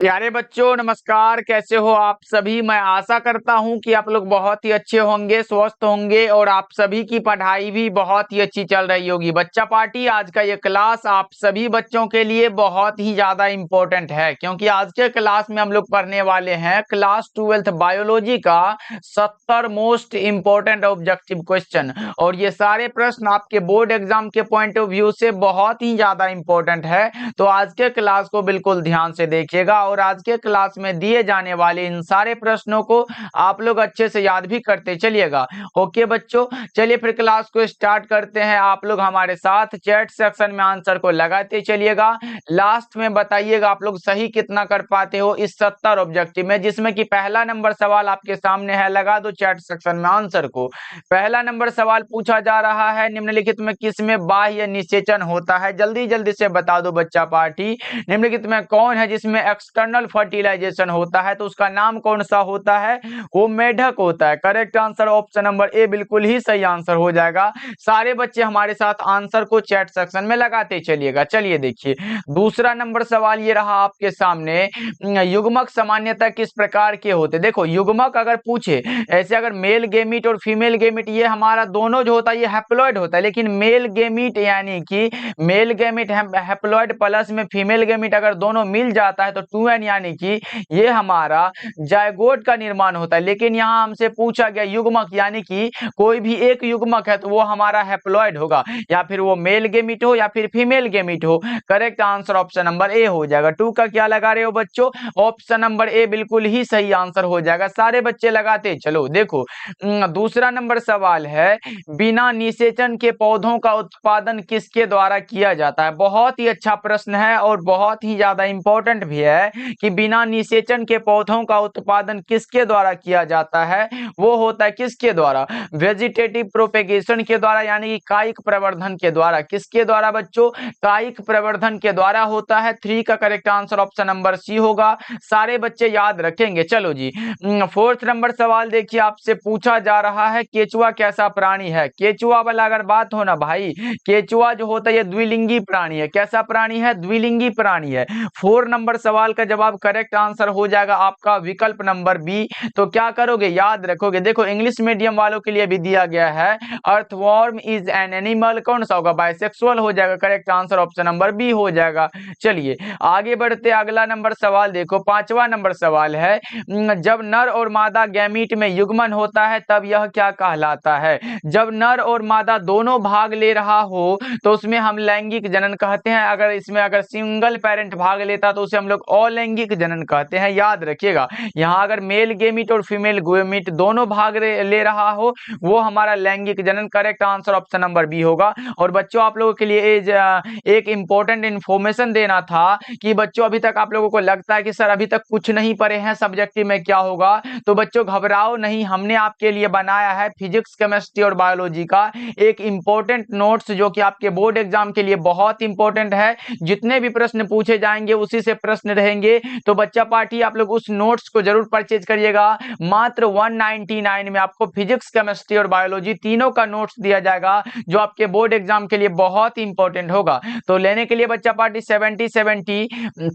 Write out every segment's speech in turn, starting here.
प्यारे बच्चों नमस्कार। कैसे हो आप सभी। मैं आशा करता हूं कि आप लोग बहुत ही अच्छे होंगे, स्वस्थ होंगे और आप सभी की पढ़ाई भी बहुत ही अच्छी चल रही होगी। बच्चा पार्टी आज का ये क्लास आप सभी बच्चों के लिए बहुत ही ज्यादा इम्पोर्टेंट है, क्योंकि आज के क्लास में हम लोग पढ़ने वाले हैं क्लास 12th बायोलॉजी का 70 मोस्ट इम्पोर्टेंट ऑब्जेक्टिव क्वेश्चन। और ये सारे प्रश्न आपके बोर्ड एग्जाम के पॉइंट ऑफ व्यू से बहुत ही ज्यादा इम्पोर्टेंट है। तो आज के क्लास को बिल्कुल ध्यान से देखिएगा और आज के क्लास में दिए जाने वाले इन सारे प्रश्नों को आप लोग अच्छे से याद भी करते चलिएगा। ओके बच्चों, चलिए फिर क्लास को स्टार्ट करते हैं। आप लोग हमारे साथ चैट सेक्शन में आंसर को लगाते चलिएगा। लास्ट में बताइएगा आप लोग सही कितना कर पाते हो इस 70 ऑब्जेक्टिव में, जिसमें कि पहला नंबर सवाल आपके सामने है। लगा दो चैट सेक्शन में आंसर को। पहला नंबर सवाल पूछा जा रहा है, निम्नलिखित में किसमें बाह्य निषेचन होता है। जल्दी जल्दी से बता दो बच्चा पार्टी, निम्नलिखित में कौन है जिसमें एक्सटर्नल फर्टिलाइजेशन होता है। तो उसका नाम कौन सा होता है, वो मेढक होता है। Correct answer option number A बिल्कुल ही सही आंसर हो जाएगा। सारे बच्चे हमारे साथ आंसर को चैट सेक्शन में लगाते चलिएगा। चलिए देखिए दूसरा नंबर सवाल ये रहा आपके सामने, युग्मक सामान्यतः किस प्रकार के होते। देखो युग्मक अगर पूछे ऐसे, अगर मेल गेमिट और फीमेल गेमिट ये हमारा दोनों जो होता है ये हैप्लॉइड होता है, लेकिन मेल गेमिट यानी कि मेल गेमिट हैप्लॉइड प्लस में फीमेल गेमिट अगर दोनों मिल जाता है तो 2n यानी कि ये हमारा जायगोट का निर्माण होता है। लेकिन यहाँ हमसे पूछा गया युग्मक यानी कि कोई भी एक युग्मक है तो वो हमारा हैप्लॉइड होगा, या फिर वो मेल गेमिट हो या फिर फीमेल गेमिट हो। Correct answer option number A हो जाएगा। 2 का क्या लगा रहे हो बच्चों, ऑप्शन नंबर ए बिल्कुल ही सही आंसर हो जाएगा। सारे बच्चे लगाते चलो। देखो दूसरा नंबर सवाल है, बिना निषेचन के पौधों का उत्पादन किसके द्वारा किया जाता है। बहुत ही अच्छा प्रश्न है और बहुत ही ज्यादा इंपॉर्टेंट भी है कि बिना निषेचन के पौधों का उत्पादन किसके द्वारा किया जाता है। वो होता है किसके द्वारा, वेजिटेटिव प्रोपेगेशन के द्वारा, यानी कि कायिक प्रवर्धन के द्वारा। किसके द्वारा बच्चों, कायिक प्रवर्धन के द्वारा होता है। 3 का correct answer option number C होगा। सारे बच्चे याद रखेंगे। चलो जी फोर्थ नंबर सवाल देखिए, आपसे पूछा जा रहा है केचुआ कैसा प्राणी है। केचुआ वाला अगर बात हो ना भाई, केचुआ जो होता है ये द्विलिंगी प्राणी है। कैसा प्राणी है, द्विलिंगी प्राणी है। 4 नंबर सवाल का जवाब करेक्ट आंसर हो जाएगा आपका विकल्प नंबर बी। तो क्या करोगे, याद रखोगे। देखो इंग्लिश मीडियम वालों के लिए भी दिया गया है, अर्थवॉर्म इज एन एनिमल, कौन सा होगा, बाइसेक्सुअल हो जाएगा। Correct answer option number B हो जाएगा। चलिए आगे बढ़ते, अगला नंबर सवाल देखो, 5वां नंबर सवाल है, जब नर और मादा गैमीट में युग्मन होता है तब यह क्या कहलाता है। जब नर और मादा दोनों भाग ले रहा हो तो उसमें हम लैंगिक जनन कहते हैं। अगर इसमें अगर सिंगल पेरेंट भाग लेता तो उसे हम लोग अलैंगिक जनन कहते हैं। याद रखिएगा, यहाँ अगर मेल गेमिट और फीमेल गेमिट दोनों भाग ले रहा हो वो हमारा लैंगिक जनन। Correct answer option number B होगा। और बच्चों आप लोगों के लिए एक इंपॉर्टेंट इंफॉर्मेशन देना था कि बच्चों अभी तक आप लोगों को लगता है कि सर अभी तक कुछ नहीं पढ़े हैं सब्जेक्टिव में क्या होगा, तो बच्चों घबराओ नहीं, हमने आपके लिए बनाया है फिजिक्स केमिस्ट्री और बायोलॉजी का एक इंपॉर्टेंट नोट्स, जो कि आपके बोर्ड एग्जाम के लिए बहुत इंपॉर्टेंट है। जितने भी प्रश्न पूछे जाएंगे उसी से प्रश्न रहेंगे। तो बच्चा पार्टी आप लोग उस नोट्स को जरूर परचेज करिएगा। मात्र 199 में आपको फिजिक्स केमिस्ट्री और बायोलॉजी तीनों का नोट्स दिया जाएगा, जो आपके बोर्ड एग्जाम के लिए बहुत इंपॉर्टेंट होगा। तो लेने के लिए बच्चा पार्टी 70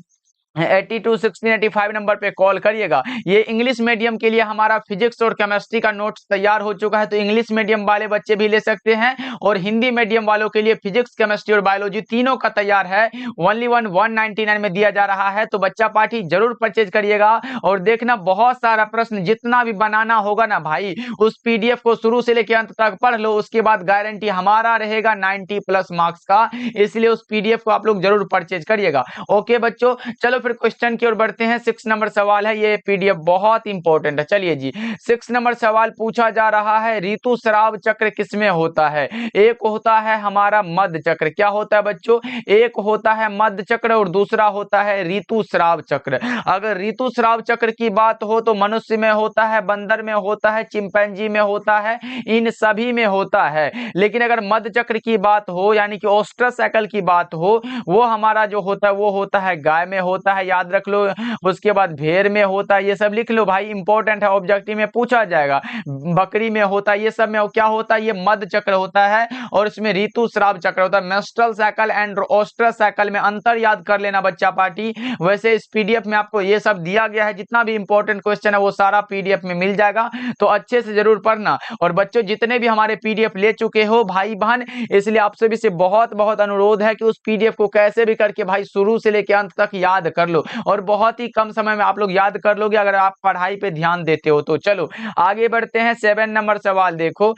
82 16 85 नंबर पे कॉल करिएगा। ये इंग्लिश मीडियम के लिए हमारा फिजिक्स और केमिस्ट्री का नोट्स तैयार हो चुका है, तो इंग्लिश मीडियम वाले बच्चे भी ले सकते हैं और हिंदी मीडियम वालों के लिए फिजिक्स केमिस्ट्री और बायोलॉजी तीनों का तैयार है। ओनली 199 में दिया जा रहा है। तो बच्चा पार्टी जरूर परचेज करिएगा और देखना बहुत सारा प्रश्न जितना भी बनाना होगा ना भाई, उस पीडीएफ को शुरू से लेकर अंत तक पढ़ लो, उसके बाद गारंटी हमारा रहेगा 90+ मार्क्स का। इसलिए उस पीडीएफ को आप लोग जरूर परचेज करिएगा। ओके बच्चों, चलो फिर क्वेश्चन की ओर बढ़ते हैं। 6 नंबर सवाल है, ये पीडीएफ बहुत इंपॉर्टेंट है। चलिए जी 6 नंबर सवाल पूछा जा रहा है, ऋतुस्राव चक्र किसमें होता है। एक होता है हमारा मध्य चक्र। क्या होता है बच्चों, एक होता है मध्य चक्र और दूसरा होता है ऋतुस्राव चक्र। अगर ऋतुस्राव चक्र की बात हो तो मनुष्य में होता है, बंदर में होता है, चिंपैंजी में होता है, इन सभी में होता है। लेकिन अगर मध्य चक्र की बात हो यानी कि ओस्ट्रस साइकिल की बात हो, वो हमारा जो होता है वो होता है गाय में होता है, याद रख लो। उसके बाद भेड़ में होता है, ये सब लिख लो भाई, इंपॉर्टेंट है, ऑब्जेक्टिव में पूछा जाएगा। बकरी में होता है, ये सब में क्या होता है, ये मध्य चक्र होता है और इसमें ऋतुस्राव चक्र होता है। मेंस्ट्रुअल साइकिल एंड ओस्ट्रल साइकिल में अंतर याद कर लेना बच्चा पार्टी। वैसे इस पीडीएफ में आपको ये सब दिया गया है, जितना भी इंपॉर्टेंट क्वेश्चन है वो सारा पीडीएफ में मिल जाएगा, तो अच्छे से जरूर पढ़ना। और बच्चों जितने भी हमारे पीडीएफ ले चुके हो भाई बहन, इसलिए आप सभी से बहुत बहुत अनुरोध है कि उस पीडीएफ को कैसे भी करके भाई शुरू से लेकर अंत तक याद कर लो, और बहुत ही कम समय में आप लोग याद कर लोगे अगर आप पढ़ाई पे ध्यान देते हो तो। चलो आगे बढ़ते हैं। 7 नंबर सवाल देखो।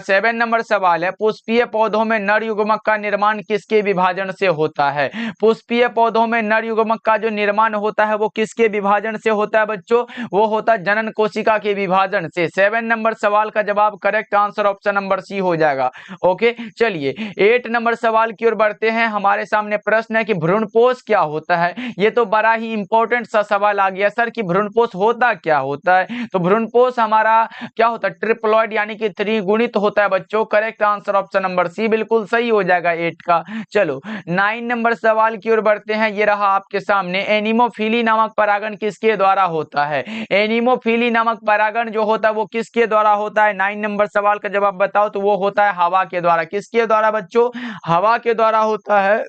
7 नंबर सवाल है, पुष्पीय पौधों में नर युग्मक का निर्माण किसके विभाजन से होता है? पुष्पीय पौधों में नर युग्मक का जो निर्माण होता है वो किसके विभाजन से होता है बच्चों? वो होता है जनन कोशिका के विभाजन से। 7 नंबर सवाल का जवाब correct answer option number C हो जाएगा। ओके चलिए 8 नंबर सवाल की ओर बढ़ते हैं। हमारे सामने प्रश्न है कि भ्रूणपोष क्या होता है? ये तो बड़ा ही इंपॉर्टेंट सा सवाल आ गया सर कि भ्रूणपोष होता क्या होता है? तो भ्रूणपोष हमारा क्या होता है? ट्रिप्लॉइड यानी कि त्रिगुणित होता है बच्चों। Correct answer option number C बिल्कुल सही हो जाएगा 8 का। चलो 9 नंबर सवाल की ओर बढ़ते हैं। ये रहा आपके सामने, एनिमोफिली नामक परागण किसके द्वारा होता है? एनिमोफिली नामक परागण जो होता है वो किसके द्वारा होता है? 9 नंबर सवाल का जवाब बताओ तो वो होता है हवा के द्वारा। किसके द्वारा बच्चों? हवा के द्वारा होता है।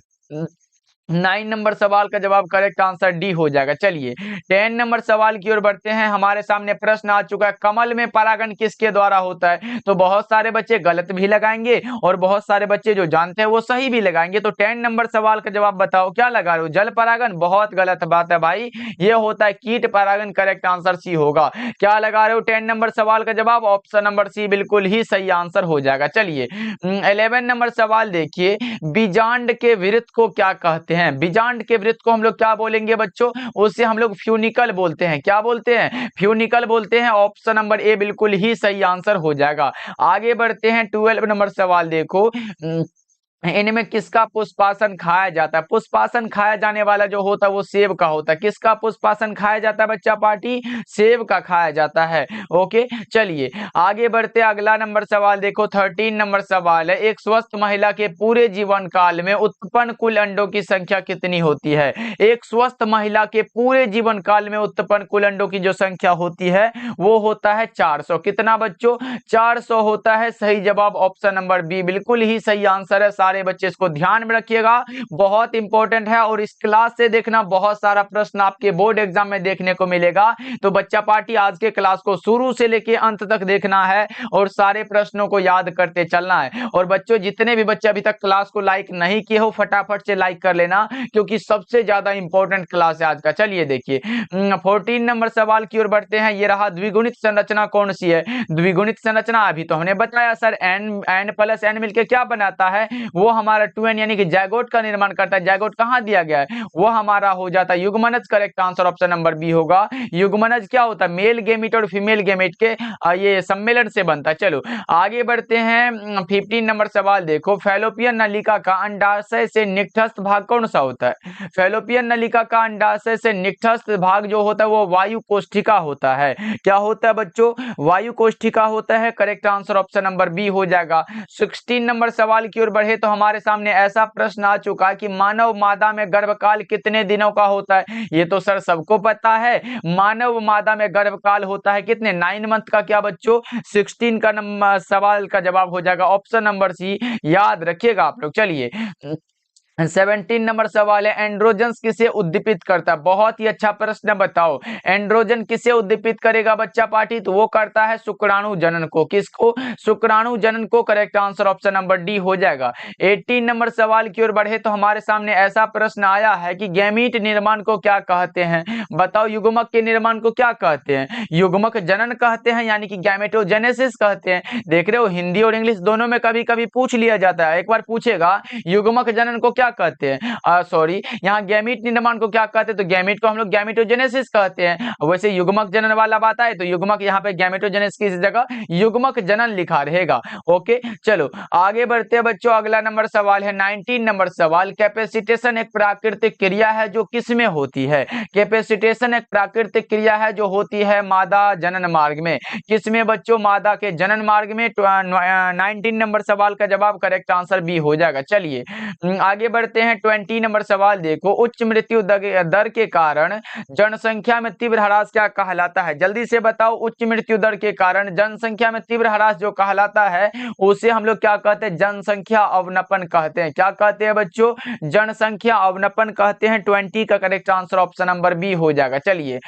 9 नंबर सवाल का जवाब करेक्ट आंसर डी हो जाएगा। चलिए 10 नंबर सवाल की ओर बढ़ते हैं। हमारे सामने प्रश्न आ चुका है, कमल में परागण किसके द्वारा होता है? तो बहुत सारे बच्चे गलत भी लगाएंगे और बहुत सारे बच्चे जो जानते हैं वो सही भी लगाएंगे। तो 10 नंबर सवाल का जवाब बताओ, क्या लगा रहे हो? जल परागण? बहुत गलत बात है भाई, ये होता है कीट परागण। करेक्ट आंसर सी होगा। क्या लगा रहे हो? 10 नंबर सवाल का जवाब ऑप्शन नंबर सी बिल्कुल ही सही आंसर हो जाएगा। चलिए 11 नंबर सवाल देखिए, बीजांड के वृत्त को क्या कहते हैं? बीजांड के वृत्त को हम लोग क्या बोलेंगे बच्चों? उसे हम लोग फ्यूनिकल बोलते हैं। क्या बोलते हैं? फ्यूनिकल बोलते हैं। ऑप्शन नंबर ए बिल्कुल ही सही आंसर हो जाएगा। आगे बढ़ते हैं। 12 नंबर सवाल देखो, इनमें किसका पुष्पासन खाया जाता है? पुष्पासन खाया जाने वाला जो होता है वो सेब का होता है। किसका पुष्पासन खाया जाता है बच्चा पार्टी? सेब का खाया जाता है। ओके चलिए आगे बढ़ते हैं। अगला नंबर सवाल देखो, 13 नंबर सवाल है, एक स्वस्थ महिला के पूरे जीवन काल में उत्पन्न कुल अंडों की संख्या कितनी होती है? एक स्वस्थ महिला के पूरे जीवन काल में उत्पन्न कुल अंडों की जो संख्या होती है वो होता है 400। कितना बच्चों? 400 होता है। सही जवाब ऑप्शन नंबर बी बिल्कुल ही सही आंसर है। सारे बच्चे इसको ध्यान में रखिएगा, बहुत इंपॉर्टेंट है। और इस क्लास से देखना बहुत सारा प्रश्न आपके बोर्ड एग्जाम में देखने को मिलेगा। तो बच्चा पार्टी आज के क्लास को शुरू से लेकर अंत तक देखना है और सारे प्रश्नों को याद करते चलना है। और बच्चों जितने भी बच्चे अभी तक क्लास को लाइक नहीं किए हो फटाफट से लाइक कर लेना, क्योंकि सबसे ज्यादा इंपॉर्टेंट क्लास है आज का। चलिए देखिए 14 नंबर सवाल की ओर बढ़ते हैं। ये रहा, द्विगुणित संरचना कौन सी है? द्विगुणित संरचना अभी तो हमने बताया सर, एन प्लस एन मिलकर क्या बनाता है? वो हमारा 2n यानी कि जायगोट का निर्माण करता है। जायगोट कहां दिया गया है? वो हमारा हो जाता है युग्मनज। Correct answer option number B होगा। युग्मनज क्या होता है? मेल गेमेट और फीमेल गेमेट के ये सम्मेलन से बनता है। चलो आगे बढ़ते हैं। 15 नंबर सवाल देखो, फैलोपियन नलिका का अंडाशय से निकटस्थ भाग कौन सा होता है? फैलोपियन नलिका का अंडाशय से निकटस्थ भाग जो होता है वो वायु कोष्ठिका होता है। क्या होता है बच्चों? वायु कोष्ठिका होता है। Correct answer option number B हो जाएगा। 16 नंबर सवाल की ओर बढ़े तो हमारे सामने ऐसा प्रश्न आ चुका है कि मानव मादा में गर्भकाल कितने दिनों का होता है? ये तो सर सबको पता है, मानव मादा में गर्भकाल होता है कितने? 9 मंथ का। क्या बच्चों? 16 का नंबर सवाल का जवाब हो जाएगा ऑप्शन नंबर सी, याद रखिएगा आप लोग। चलिए 17 नंबर सवाल है, एंड्रोजन्स किसे उद्दीपित करता है? बहुत ही अच्छा प्रश्न, बताओ एंड्रोजन किसे उद्दीपित करेगा बच्चा पार्टी? तो वो करता है शुक्राणु जनन को। किसको? शुक्राणु जनन को। Correct answer option number D हो जाएगा। 18 नंबर सवाल की ओर बढ़े तो हमारे सामने ऐसा प्रश्न आया है कि गैमीट निर्माण को क्या कहते हैं? बताओ युग्मक के निर्माण को क्या कहते हैं? युग्मक जनन कहते हैं यानी कि गैमेटोजेनेसिस कहते हैं। देख रहे हो हिंदी और इंग्लिश दोनों में कभी कभी पूछ लिया जाता है। एक बार पूछेगा युग्मक जनन को क्या कहते हैं, सॉरी यहाँ गैमीट निर्माण को क्या कहते हैं? तो गैमीट को हम लोग गैमेटोजेनेसिस कहते हैं। वैसे युग्मक जनन वाला बात आए तो युग्मक यहाँ पे गैमेटोजेनेसिस की जगह युग्मक जनन लिखा रहेगा। ओके चलो आगे बढ़ते हैं बच्चों। अगला नंबर सवाल है 19 नंबर सवाल, कैपेसिटेशन एक प्राकृतिक क्रिया है जो किसमें होती है? कैपेसिटेशन एक प्राकृतिक क्रिया है जो होती है मादा जनन मार्ग में। किसमें बच्चों? मादा के जनन मार्ग में। 19 नंबर सवाल का जवाब करेक्ट आंसर बी हो जाएगा। चलिए आगे बढ़ते हैं 20 नंबर सवाल देखो, उच्च मृत्यु दर के कारण जनसंख्या में तीव्र ह्रास क्या कहलाता है? जल्दी से बताओ, उच्च मृत्यु दर के कारण जनसंख्या में तीव्र ह्रास जो कहलाता है उसे हम लोग क्या कहते हैं? जनसंख्या अवनपन कहते हैं। क्या कहते हैं बच्चों? जनसंख्या अवनपन कहते हैं। 20 का correct answer option number B हो जाएगा। चलिए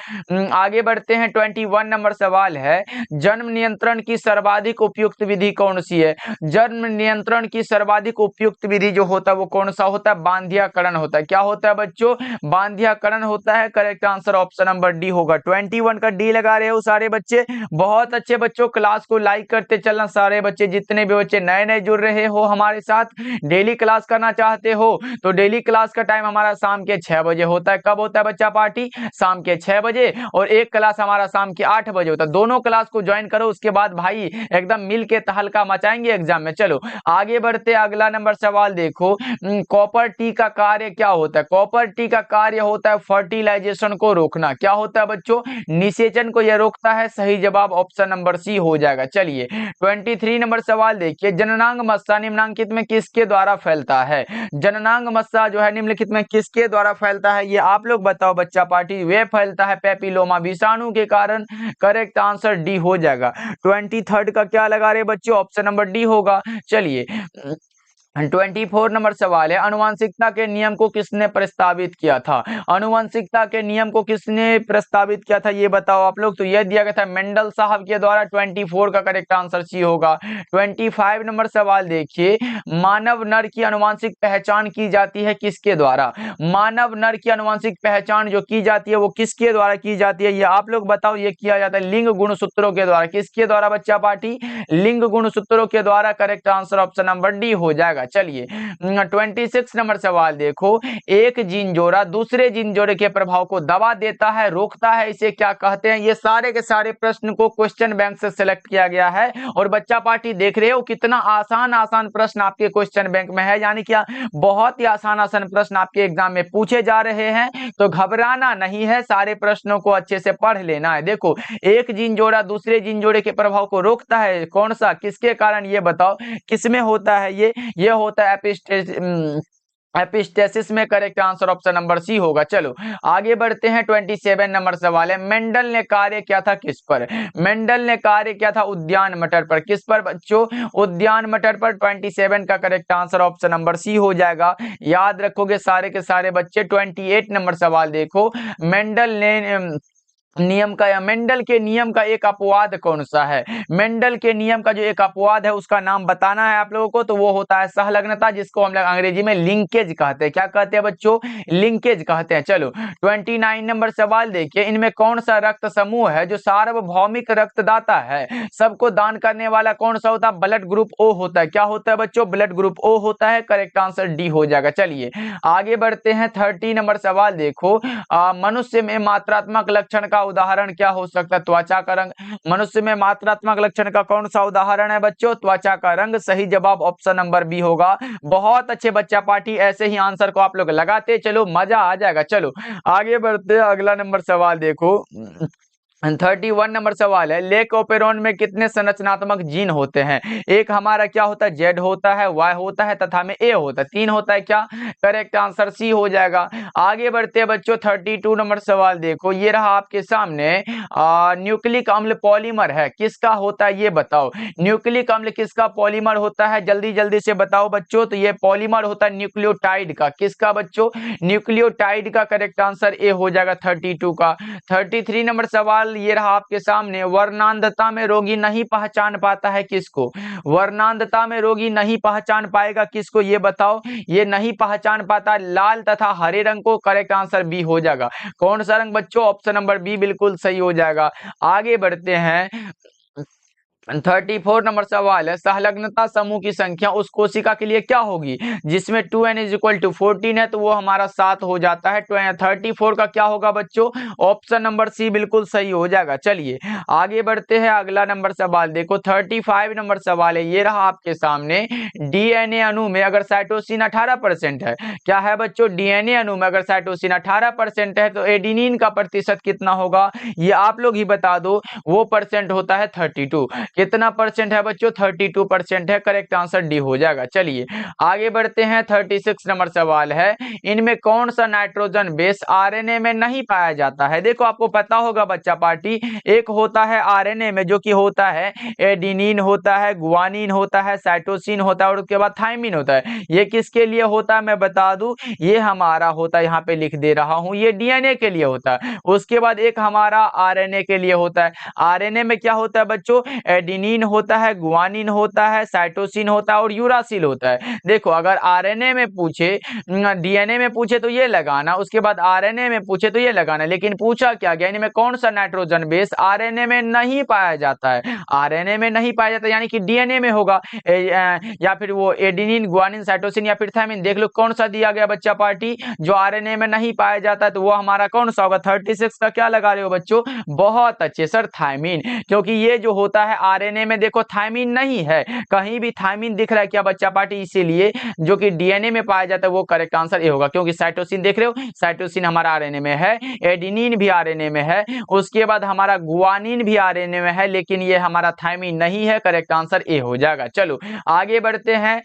आगे बढ़ते हैं। 21 नंबर सवाल है, जन्म नियंत्रण की सर्वाधिक उपयुक्त विधि कौन सी है? जन्म नियंत्रण की सर्वाधिक उपयुक्त विधि जो होता है वो कौन सा होता है? बांध्यकरण होता है। क्या होता है बच्चों? बांध्यकरण होता है। Correct answer option number D होगा। 21 का डी लगा रहे हो सारे बच्चे, बहुत अच्छे बच्चों। क्लास को लाइक करते चलना सारे बच्चे, जितने भी बच्चे नए नए जुड़ रहे हो हमारे साथ, डेली क्लास करना चाहते हो तो डेली क्लास का टाइम हमारा शाम के 6 बजे होता है। कब होता है बच्चा पार्टी? शाम के 6 बजे। और एक क्लास हमारा शाम के 8 बजे होता है। दोनों क्लास को ज्वाइन करो, उसके बाद भाई एकदम मिल के तहलका मचाएंगे एग्जाम में। चलो आगे बढ़ते, अगला नंबर सवाल देखो, कॉपर टी का कार्य क्या होता है? कॉपर टी का कार्य होता है फर्टिलाइजेशन को रोकना। क्या होता है बच्चों? निषेचन को यह रोकता है। सही जवाब ऑप्शन नंबर सी हो जाएगा। चलिए 23 नंबर सवाल देखिए, जननांग मस्सा निम्नलिखित में किसके द्वारा फैलता है? जननांग मस्सा जो है निम्नलिखित में किसके द्वारा फैलता है? ये आप लोग बताओ बच्चा पार्टी। वे फैलता है पेपिलोमा विषाणु के कारण। करेक्ट आंसर डी हो जाएगा। 23 का क्या लगा रहे बच्चों? ऑप्शन नंबर डी होगा। चलिए 24 नंबर सवाल है, अनुवांशिकता के नियम को किसने प्रस्तावित किया था? अनुवांशिकता के नियम को किसने प्रस्तावित किया था ये बताओ आप लोग। तो यह दिया गया था मेंडल साहब के द्वारा। 24 का करेक्ट आंसर सी होगा। 25 नंबर सवाल देखिए, मानव नर की अनुवांशिक पहचान की जाती है किसके द्वारा? मानव नर की अनुवांशिक पहचान जो की जाती है वो किसके द्वारा की जाती है ये आप लोग बताओ। ये किया जाता है लिंग गुणसूत्रों के द्वारा। किसके द्वारा बच्चा पार्टी? लिंग गुणसूत्रों के द्वारा। Correct answer option number D हो जाएगा। चलिए 26 नंबर सवाल देखो, एक जीन जोड़ा दूसरे जीन जोड़े के प्रभाव को दबा देता है, रोकता है, इसे क्या कहते हैं? ये सारे के सारे प्रश्न को क्वेश्चन बैंक से सिलेक्ट किया गया है। और बच्चा पार्टी देख रहे हो कितना आसान आसान प्रश्न आपके क्वेश्चन बैंक में है, यानी क्या बहुत ही आसान आसान प्रश्न आपके एग्जाम में पूछे जा रहे हैं। तो घबराना नहीं है, सारे प्रश्नों को अच्छे से पढ़ लेना है। देखो, एक जीन जोड़ा दूसरे जीन जोड़े के प्रभाव को रोकता है, कौन सा, किसके कारण ये बताओ। किसमें होता है ये होता है एपिस्टेसिस में। Correct answer option number C होगा। चलो आगे बढ़ते हैं। 27 नंबर सवाल है, मेंडल ने कार्य किया था किस पर? मेंडल ने कार्य किया था उद्यान मटर पर। किस पर बच्चों? उद्यान मटर पर। 27 का correct answer option number C हो जाएगा। याद रखोगे सारे के सारे बच्चे। 28 नंबर सवाल देखो, मेंडल ने नियम का या मेंडल के नियम का एक अपवाद कौन सा है? मेंडल के नियम का जो एक अपवाद है उसका नाम बताना है आप लोगों को। तो वो होता है सहलग्नता, जिसको हम लोग अंग्रेजी में लिंकेज कहते हैं। क्या कहते हैं बच्चों? लिंकेज कहते हैं। चलो 29 नंबर सवाल देखिए, इनमें कौन सा रक्त समूह है जो सार्वभौमिक रक्तदाता है? सबको दान करने वाला कौन सा होता है? ब्लड ग्रुप ओ होता है। क्या होता है बच्चों? ब्लड ग्रुप ओ होता है। करेक्ट आंसर डी हो जाएगा। चलिए आगे बढ़ते हैं। 30 नंबर सवाल देखो, मनुष्य में मात्रात्मक लक्षण का उदाहरण क्या हो सकता है? त्वचा का रंग। मनुष्य में मात्रात्मक लक्षण का कौन सा उदाहरण है बच्चों? त्वचा का रंग। सही जवाब ऑप्शन नंबर बी होगा। बहुत अच्छे बच्चा पार्टी, ऐसे ही आंसर को आप लोग लगाते चलो, मजा आ जाएगा। चलो आगे बढ़ते, अगला नंबर सवाल देखो। 31 नंबर सवाल है, लेकोपेरोन में कितने संरचनात्मक जीन होते हैं? एक हमारा क्या होता है? जेड होता है, वाई होता है तथा में ए होता है। 3 होता है। क्या करेक्ट आंसर सी हो जाएगा। आगे बढ़ते हैं बच्चों। 32 नंबर सवाल देखो, ये रहा आपके सामने। न्यूक्लिक अम्ल पॉलीमर है, किसका होता है ये बताओ। न्यूक्लिक अम्ल किसका पॉलीमर होता है? जल्दी जल्दी से बताओ बच्चों। तो ये पॉलीमर होता है न्यूक्लियोटाइड का। किसका बच्चों? न्यूक्लियोटाइड का। करेक्ट आंसर ए हो जाएगा 32 का। 33 नंबर सवाल ये रहा आपके सामने, वर्णांधता में रोगी नहीं पहचान पाता है किसको? वर्णांधता में रोगी नहीं पहचान पाएगा किसको ये बताओ। ये नहीं पहचान पाता लाल तथा हरे रंग को। करेक्ट आंसर बी हो जाएगा। कौन सा रंग बच्चों? ऑप्शन नंबर बी बिल्कुल सही हो जाएगा। आगे बढ़ते हैं। 34 नंबर सवाल है, संलग्नता समूह की संख्या उस कोशिका के लिए क्या होगी जिसमें 2n = 14 है? तो वो हमारा 7 हो जाता है। 34 का क्या होगा बच्चों? ऑप्शन नंबर सी बिल्कुल सही हो जाएगा। चलिए आगे बढ़ते हैं। अगला नंबर सवाल देखो। 35 नंबर सवाल है, ये रहा आपके सामने। डीएनए अणु में अगर साइटोसिन 18% है, क्या है बच्चों? डीएनए अणु में अगर साइटोसिन 18% है तो एडेनिन का प्रतिशत कितना होगा? ये आप लोग ही बता दो। वो परसेंट होता है 32। कितना परसेंट है बच्चों? 32% है। करेक्ट आंसर डी हो जाएगा। चलिए आगे बढ़ते हैं। 36 नंबर सवाल है, इनमें कौन सा नाइट्रोजन बेस आरएनए में नहीं पाया जाता है? देखो आपको पता होगा बच्चा पार्टी, एक होता है आरएनए में जो कि होता है एडिनिन होता है, गुआनिन होता है, साइटोसिन होता है और उसके बाद थाइमिन होता है। ये किसके लिए होता है मैं बता दूं, ये हमारा होता है, यहाँ पे लिख दे रहा हूं, ये डीएनए के लिए होता है। उसके बाद एक हमारा आरएनए के लिए होता है। आरएनए में क्या होता है बच्चों? एडिनिन होता है, गुआनिन होता है, साइटोसिन होता है और यूरासिल होता है। देखो अगर आरएनए में पूछे, डीएनए में पूछे तो ये लगाना, उसके बाद आरएनए में पूछे तो ये लगाना, लेकिन पूछा क्या गया, इनमें कौन सा नाइट्रोजन बेस आरएनए में नहीं पाया जाता है? आरएनए में नहीं पाया जाता यानी कि डीएनए में होगा, या फिर वो एडिनिन, गुआनिन, साइटोसिन या फिर थाइमिन। देख लो कौन सा दिया गया बच्चा पार्टी, जो आरएनए में नहीं पाया जाता है, तो वो हमारा कौन सा होगा? 36 का क्या लगा रहे हो बच्चों? बहुत अच्छे सर, थाइमिन। क्योंकि ये जो होता है आरएनए में देखो थाइमिन नहीं है, कहीं भी थाइमिन दिख रहा है क्या बच्चा पार्टी? इसीलिए जो कि डीएनए में पाया जाता है वो करेक्ट आंसर ए होगा। क्योंकि साइटोसिन देख रहे हो, साइटोसिन हमारा आरएनए में है, एडिनिन भी आरएनए में है, उसके बाद हमारा गुआनिन भी आरएनए में है, लेकिन ये हमारा थाइमिन नहीं है। करेक्ट आंसर ए हो जाएगा। चलो आगे बढ़ते हैं।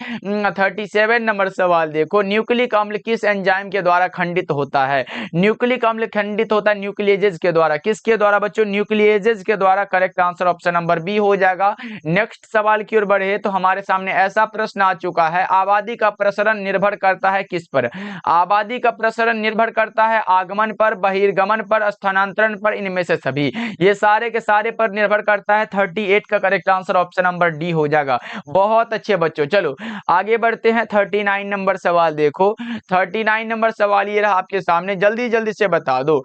37 नंबर सवाल देखो, न्यूक्लिक अम्ल किस एंजाइम के द्वारा खंडित होता है? न्यूक्लिक अम्ल खंडित होता है न्यूक्लिएजेज के द्वारा। किसके द्वारा बच्चों? न्यूक्लिएजेज के द्वारा। Correct answer option number B हो जाएगा। नेक्स्ट सवाल की ओर बढ़े तो हमारे सामने ऐसा प्रश्न आ चुका है, आबादी का प्रसरण निर्भर करता है किस पर? आबादी का प्रसरण निर्भर करता है आगमन पर, बहिर्गमन पर, स्थानांतरण पर, इनमें से सभी। ये सारे के सारे पर निर्भर करता है। 38 का correct answer option number D हो जाएगा। बहुत अच्छे बच्चों, चलो आगे बढ़ते हैं। 39 नंबर सवाल देखो, 39 नंबर सवाल ये रहा आपके सामने, जल्दी जल्दी से बता दो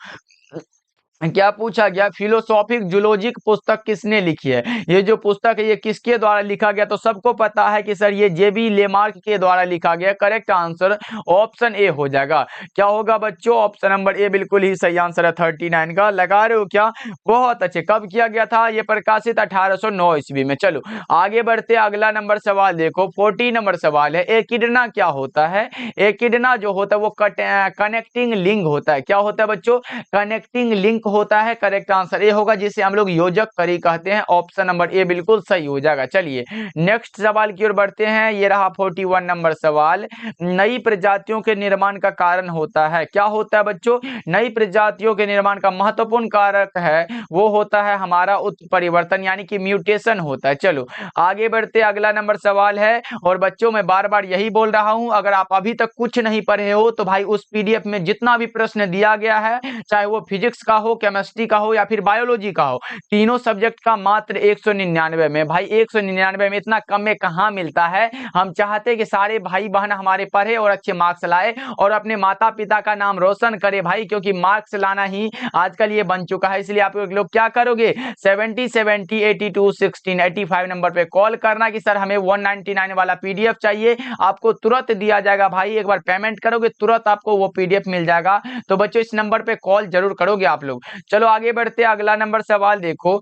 क्या पूछा गया। फिलोसॉफिक जूलॉजिक पुस्तक किसने लिखी है? ये जो पुस्तक है ये किसके द्वारा लिखा गया? तो सबको पता है कि सर ये जेबी लेमार्क के द्वारा लिखा गया। करेक्ट आंसर ऑप्शन ए हो जाएगा। क्या होगा बच्चों? ऑप्शन नंबर ए बिल्कुल ही सही आंसर है। 39 का लगा रहे हो क्या? बहुत अच्छे। कब किया गया था? ये प्रकाशित 1809 ईस्वी में। चलो आगे बढ़ते, अगला नंबर सवाल देखो, 40 नंबर सवाल है, एकिडना क्या होता है? एकिडना जो होता है वो कनेक्टिंग लिंक होता है। क्या होता है बच्चों? कनेक्टिंग लिंक होता है। करेक्ट आंसर ए होगा, जिसे हम लोग योजक कड़ी कहते हैं। ऑप्शन नंबर ए बिल्कुल सही हो जाएगा। चलिए नेक्स्ट सवाल की ओर बढ़ते हैं। ये रहा 41 नंबर सवाल, नई प्रजातियों के निर्माण का कारण होता है। क्या होता है बच्चों? नई प्रजातियों के निर्माण का महत्वपूर्ण कारक है वो होता है हमारा उत्परिवर्तन यानी कि म्यूटेशन होता है। चलो आगे बढ़ते, अगला नंबर सवाल है। और बच्चों मैं बार बार यही बोल रहा हूं, अगर आप अभी तक कुछ नहीं पढ़े हो तो भाई उस पीडीएफ में जितना भी प्रश्न दिया गया है, चाहे वो फिजिक्स का हो, केमिस्ट्री का हो या फिर बायोलॉजी का हो, तीनों सब्जेक्ट का मात्र 199 में। भाई 199 में इतना कम में कहां मिलता है? हम चाहते कि सारे भाई बहन हमारे पढ़े और अच्छे मार्क्स लाए और अपने माता पिता का नाम रोशन करे भाई, क्योंकि मार्क्स लाना ही आजकल ये बन चुका है। इसलिए आप लोग क्या करोगे? 70 70 82 16 85 नंबर पे कॉल करना कि सर हमें 199 वाला पीडीएफ चाहिए। आपको तुरंत दिया जाएगा भाई, एक बार पेमेंट करोगे तुरंत आपको वो पीडीएफ मिल जाएगा। तो बच्चों इस नंबर पे कॉल जरूर करोगे आप लोग। चलो आगे बढ़ते, अगला नंबर सवाल देखो,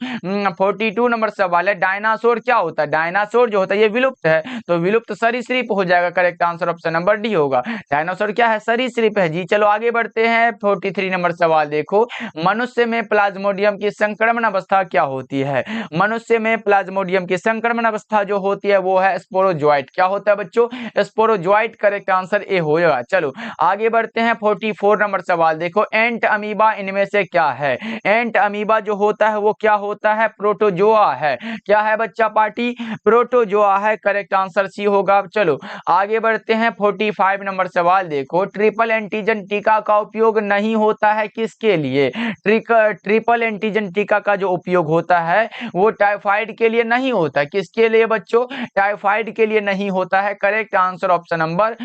42 नंबर सवाल है, डायनासोर क्या होता है? डायनासोर जो होता है ये विलुप्त है, तो विलुप्त सरीसृप हो जाएगा। Correct answer option number D होगा। डायनासोर क्या है? सरीसृप है जी। चलो आगे बढ़ते हैं, 43 नंबर सवाल देखो, मनुष्य में प्लाज्मोडियम की संक्रमण अवस्था क्या होती है? मनुष्य में प्लाज्मोडियम की संक्रमण अवस्था जो होती है वो है स्पोरोजोइट। क्या होता है बच्चों? स्पोरोजोइट। करेक्ट आंसर ए होगा। चलो आगे बढ़ते हैं, 44 नंबर सवाल देखो, एंट अमीबा इनमें से क्या है? एंट अमीबा जो होता है वो क्या होता है? प्रोटोजोआ है। क्या है बच्चा पार्टी? प्रोटोजोआ है। करेक्ट आंसर सी होगा। चलो आगे बढ़ते हैं, 45 नंबर सवाल देखो, ट्रिपल एंटीजन टीका का उपयोग नहीं होता है किसके लिए? ट्रिपल एंटीजन टीका का जो उपयोग होता है वो टाइफाइड के लिए नहीं होता है। किसके लिए बच्चों? टाइफाइड के लिए नहीं होता है। Correct answer option number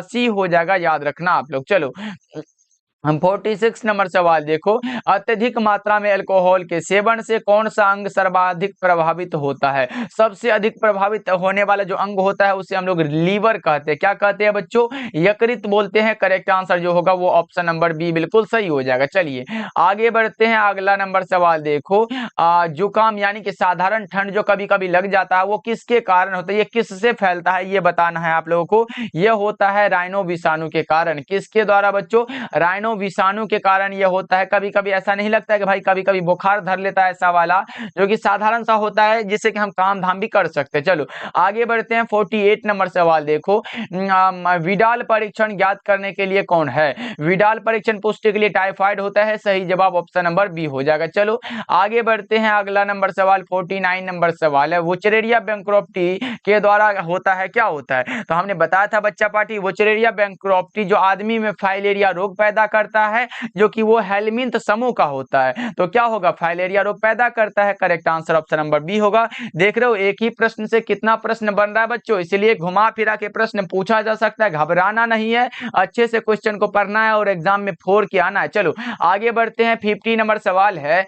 C हो जाएगा, याद रखना आप लोग। चलो हम 46 नंबर सवाल देखो, अत्यधिक मात्रा में अल्कोहल के सेवन से कौन सा अंग सर्वाधिक प्रभावित होता है? सबसे अधिक प्रभावित होने वाला जो अंग होता है उसे हम लोग लीवर कहते हैं। क्या कहते हैं बच्चों? यकृत बोलते हैं। करेक्ट आंसर जो होगा वो ऑप्शन नंबर बी बिल्कुल सही हो जाएगा। चलिए आगे बढ़ते हैं, अगला नंबर सवाल देखो, जुकाम यानी कि साधारण ठंड जो कभी कभी लग जाता है वो किसके कारण होता है, ये किससे फैलता है, ये बताना है आप लोगों को। ये होता है राइनो विषाणु के कारण। किसके द्वारा बच्चों? राइनो विषाणु के कारण ये होता है। कभी कभी ऐसा नहीं लगता है कि भाई कभी कभी बुखार धर लेता है ऐसा वाला, जो कि साधारण सा होता है जिससे कि हम काम धाम भी कर सकते हैं। चलो आगे बढ़ते हैं। 48 नंबर सवाल देखो, विडाल परीक्षण ज्ञात करने के लिए कौन है? विडाल परीक्षण पुष्टि के लिए टाइफाइड होता है। सही जवाब ऑप्शन नंबर बी हो जाएगा। चलो आगे बढ़ते हैं। अगला नंबर सवाल 49 नंबर सवाल है, वुचरेरिया बैंक्रप्टी के द्वारा होता है, क्या होता है? तो हमने बताया था बच्चा पार्टी, वुचरेरिया बैंक्रप्टी जो आदमी में फाइलेरिया रोग पैदा करता है, जो कि वो हेलमिंथ समूह का होता है, तो क्या होगा? फाइलेरिया रोग पैदा करता है। Correct answer option number B होगा। देख रहे हो एक ही प्रश्न से कितना प्रश्न बन रहा है बच्चों, इसलिए घुमा फिरा के प्रश्न पूछा जा सकता है, घबराना नहीं है, अच्छे से क्वेश्चन को पढ़ना है और एग्जाम में फोड़ के आना है। चलो आगे बढ़ते हैं। 50 नंबर सवाल है,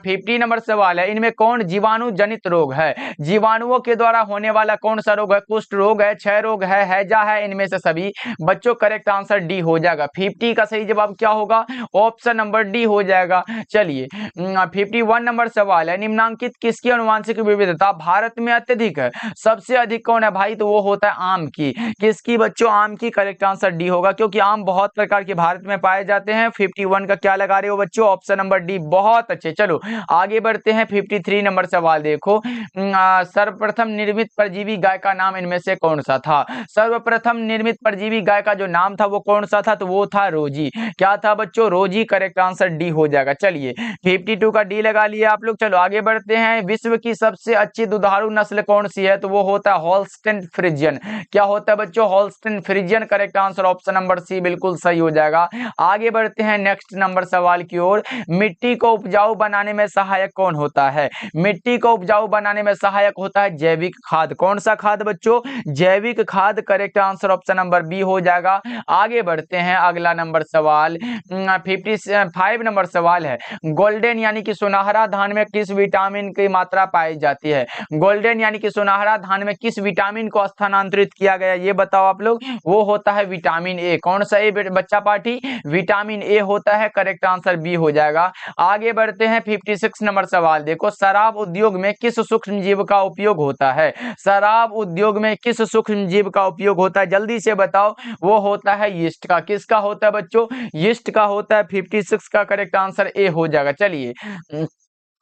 50 नंबर सवाल है, इनमें कौन जीवाणु जनित रोग है? जीवाणुओं के द्वारा होने वाला कौन सा रोग है? कुष्ठ रोग है, क्षय रोग है, हैजा है, इनमें से सभी बच्चों करेक्ट आंसर डी हो जाएगा। 50 का सही जवाब क्या होगा? ऑप्शन नंबर डी हो जाएगा। चलिए 51 नंबर सवाल है, निम्नांकित किसकी अनुवांशिक विविधता भारत में अत्यधिक है? सबसे अधिक कौन है भाई? तो वो होता है आम की। किसकी बच्चों? आम की। करेक्ट आंसर डी होगा, क्योंकि आम बहुत प्रकार के भारत में पाए जाते हैं। 51 का क्या लगा रहे हो बच्चों? Option number D. बहुत अच्छे। चलो आगे बढ़ते हैं। 53 नंबर सवाल देखो, सर्वप्रथम निर्मित परजीवी गाय का नाम इनमें से कौन सा था? सर्वप्रथम निर्मित परजीवी गाय का जो नाम था वो कौन सा था? तो वो था रोजी। क्या था बच्चों? रोजी। करेक्ट आंसर डी हो जाएगा। चलिए 52 का डी लगा लिया आप लोग। चलो आगे बढ़ते हैं। विश्व की सबसे अच्छी दुधारू नस्ल कौन सी है? तो वो होता है होल्स्टेन फ्रिजियन। क्या होता है बच्चों? Holstein Friesian. Correct answer option number C बिल्कुल सही हो जाएगा। आगे बढ़ते हैं नेक्स्ट नंबर सवाल की ओर। मिट्टी को उपजाऊ बनाने में सहायक कौन होता है? मिट्टी को उपजाऊ बनाने में सहायक होता है जैविक खाद। कौन सा खाद बच्चों? जैविक खाद। Correct answer option number B हो जाएगा। आगे बढ़ते हैं। अगला नंबर सवाल 55 नंबर सवाल है, गोल्डन यानी कि सुनहरा धान में किस विटामिन की मात्रा पाई जाती है? गोल्डन यानी कि सुनहरा धान में किस विटामिन को स्थानांतरित किया गया, ये बताओ आप लोग। वो होता है विटामिन ए। कौन सा ए बच्चा पार्टी? विटामिन ए होता है। करेक्ट आंसर बी हो जाएगा। आगे बढ़ते हैं। 56 नंबर सवाल देखो, शराब उद्योग में किस सूक्ष्म जीव का उपयोग होता है? शराब उद्योग में किस सूक्ष्म जीव का उपयोग होता है? जल्दी से बताओ। वो होता है यीस्ट का। किसका होता है बच्चों? यीस्ट का होता है। 56 का करेक्ट आंसर ए हो जाएगा। चलिए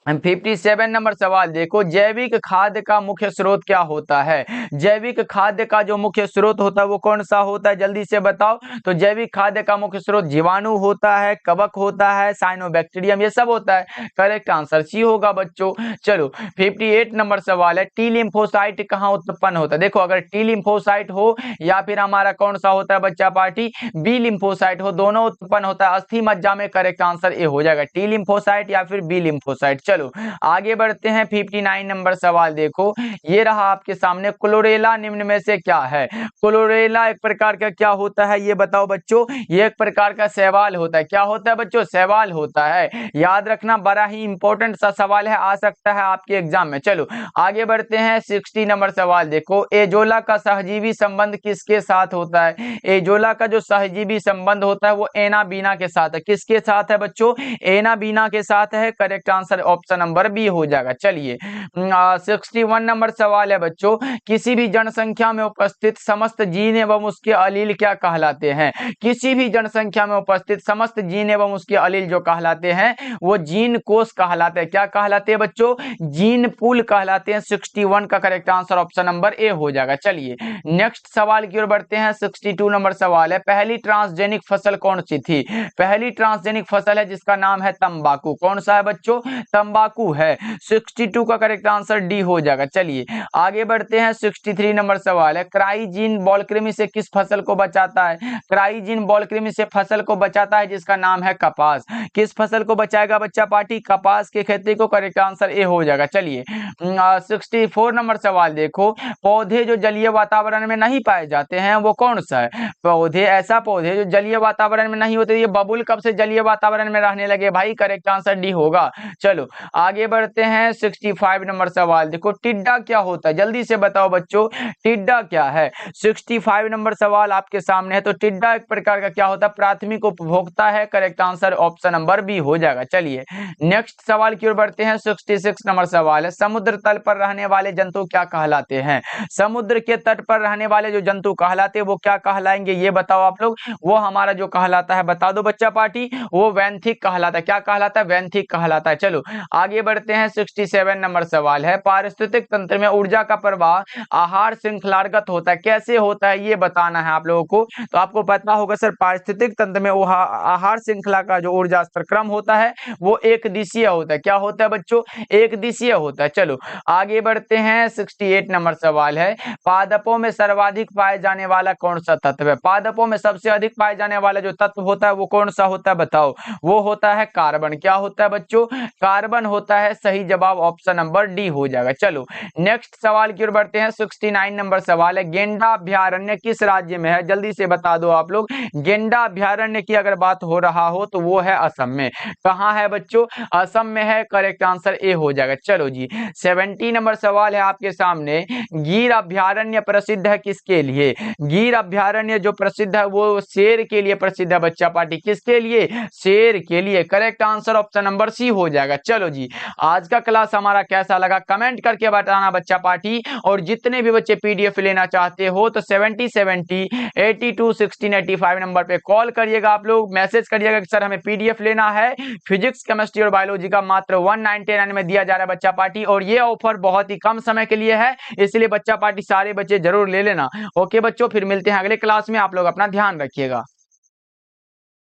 57 नंबर सवाल देखो, जैविक खाद्य का मुख्य स्रोत क्या होता है? जैविक खाद्य का जो मुख्य स्रोत होता है वो कौन सा होता है? जल्दी से बताओ। तो जैविक खाद्य का मुख्य स्रोत जीवाणु होता है, कवक होता है, साइनोबैक्टीरियम, ये सब होता है। करेक्ट आंसर सी होगा बच्चों। चलो 58 नंबर सवाल है, टी लिम्फोसाइट कहाँ उत्पन्न होता है? देखो अगर टी लिम्फोसाइट हो या फिर हमारा कौन सा होता है बच्चा पार्टी? बी लिम्फोसाइट हो, दोनों उत्पन्न होता है अस्थि मज्जा में। करेक्ट आंसर ए हो जाएगा, टी लिम्फोसाइट या फिर बी लिम्फोसाइट। चलो आगे बढ़ते हैं। 59 नंबर सवाल देखो, ये रहा आपके सामने, क्लोरेला निम्न में से क्या है? क्लोरेला एक प्रकार का क्या होता है ये बताओ बच्चों। ये एक प्रकार का शैवाल होता है। क्या होता है बच्चों? शैवाल होता है। याद रखना, बड़ा ही इंपॉर्टेंट सा सवाल है, आ सकता है आपके एग्जाम में। चलो आगे बढ़ते हैं। 60 नंबर सवाल देखो, एजोला का सहजीवी संबंध किसके साथ होता है? एजोला का जो सहजीवी संबंध होता है वो एनाबीना के साथ है। किसके साथ है बच्चों? एनाबीना के साथ है। Correct answer option number B हो जाएगा। चलिए 61 नंबर सवाल है बच्चों, किसी भी जनसंख्या में उपस्थित समस्त जीन एवं उसके अलील क्या कहलाते हैं? किसी भी जनसंख्या में उपस्थित समस्त जीन एवं उसके अलील जो कहलाते हैं वो जीन कोष कहलाते हैं। क्या कहलाते हैं बच्चों? जीन पूल कहलाते हैं। 61 का correct answer option number A हो जाएगा। चलिए नेक्स्ट सवाल की ओर बढ़ते हैं। 62 नंबर सवाल है, पहली ट्रांसजेनिक फसल कौन सी थी? पहली ट्रांसजेनिक फसल है जिसका नाम है तंबाकू। कौन सा है बच्चों? तंबाकू है। 62 का करेक्ट आंसर डी हो जाएगा। चलिए आगे बढ़ते हैं। 63 नंबर सवाल है, क्राइजीन बॉलकृमि से किस फसल को बचाता है? क्राइजीन बॉलकृमि से फसल को बचाता है जिसका नाम है कपास। किस फसल को बचाएगा बच्चा पार्टी? कपास की खेती को। करेक्ट आंसर ए हो जाएगा। चलिए 64 नंबर सवाल देखो, पौधे जो जलीय वातावरण में नहीं पाए जाते हैं वो कौन सा है? पौधे, ऐसा पौधे जो जलीय वातावरण में नहीं होते। ये बबुल कब से जलीय वातावरण में रहने लगे भाई? करेक्ट आंसर डी होगा। चलो आगे बढ़ते हैं 65 नंबर सवाल। देखो टिड्डा क्या होता है, जल्दी से बताओ बच्चों, टिड्डा क्या है। 65 नंबर सवाल आपके सामने है। तो टिड्डा एक प्रकार का क्या होता है, प्राथमिक उपभोक्ता है। Correct answer option number B हो जाएगा। चलिए नेक्स्ट सवाल की ओर बढ़ते हैं। 66 नंबर सवाल है, समुद्र तल पर रहने वाले जंतु क्या कहलाते हैं। समुद्र के तट पर रहने वाले जो जंतु कहलाते हैं वो क्या कहलाएंगे, ये बताओ आप लोग। वो हमारा जो कहलाता है, बता दो बच्चा पार्टी, वो वैंथिक कहलाता है। क्या कहलाता है, वैंथिक कहलाता है। चलो आगे बढ़ते हैं। 67 नंबर सवाल है, पारिस्थितिक तंत्र में ऊर्जा का प्रवाह आहार श्रृंखलागत होता है। कैसे होता है ये बताना है आप लोगों को। तो आपको पता होगा सर, पारिस्थितिक तंत्र में आहार श्रृंखला का जो ऊर्जा स्तर क्रम होता है वो एक दिशीय होता है। क्या होता है बच्चों, एक दिशीय होता है। चलो आगे बढ़ते हैं। 68 नंबर सवाल है, पादपों में सर्वाधिक पाए जाने वाला कौन सा तत्व है। पादपों में सबसे अधिक पाए जाने वाला जो तत्व होता है वो कौन सा होता है, बताओ। वो होता है कार्बन। क्या होता है बच्चों, कार्बन होता है। सही जवाब ऑप्शन नंबर डी हो जाएगा। चलो नेक्स्ट सवाल की ओर बढ़ते हैं। 69 नंबर सवाल है, गेंडा अभ्यारण्य किस राज्य में है। जल्दी से बता दो आप लोग। गेंडा अभ्यारण्य की अगर बात हो रहा हो तो वो है असम में। कहां है बच्चों, असम में है। करेक्ट आंसर ए हो जाएगा। चलो जी 70 नंबर सवाल है आपके सामने, गिर अभ्यारण्य प्रसिद्ध है किसके लिए। गिर अभ्यारण्य जो प्रसिद्ध है वो शेर के लिए प्रसिद्ध है बच्चा पार्टी। किसके लिए, शेर के लिए। Correct answer option number C हो जाएगा। चलो जी आज का क्लास हमारा कैसा लगा कमेंट करके बताना बच्चा पार्टी। और जितने भी बच्चे पीडीएफ लेना चाहते हो तो 7070 82 16 85 नंबर पे कॉल करिएगा। आप लोग मैसेज करिएगा कि सर हमें पीडीएफ लेना है फिजिक्स केमिस्ट्री और बायोलॉजी का, मात्र 199 में दिया जा रहा है बच्चा पार्टी। और ये ऑफर बहुत ही कम समय के लिए है, इसलिए बच्चा पार्टी सारे बच्चे जरूर ले लेना। ओके बच्चों, फिर मिलते हैं अगले क्लास में। आप लोग अपना ध्यान रखिएगा।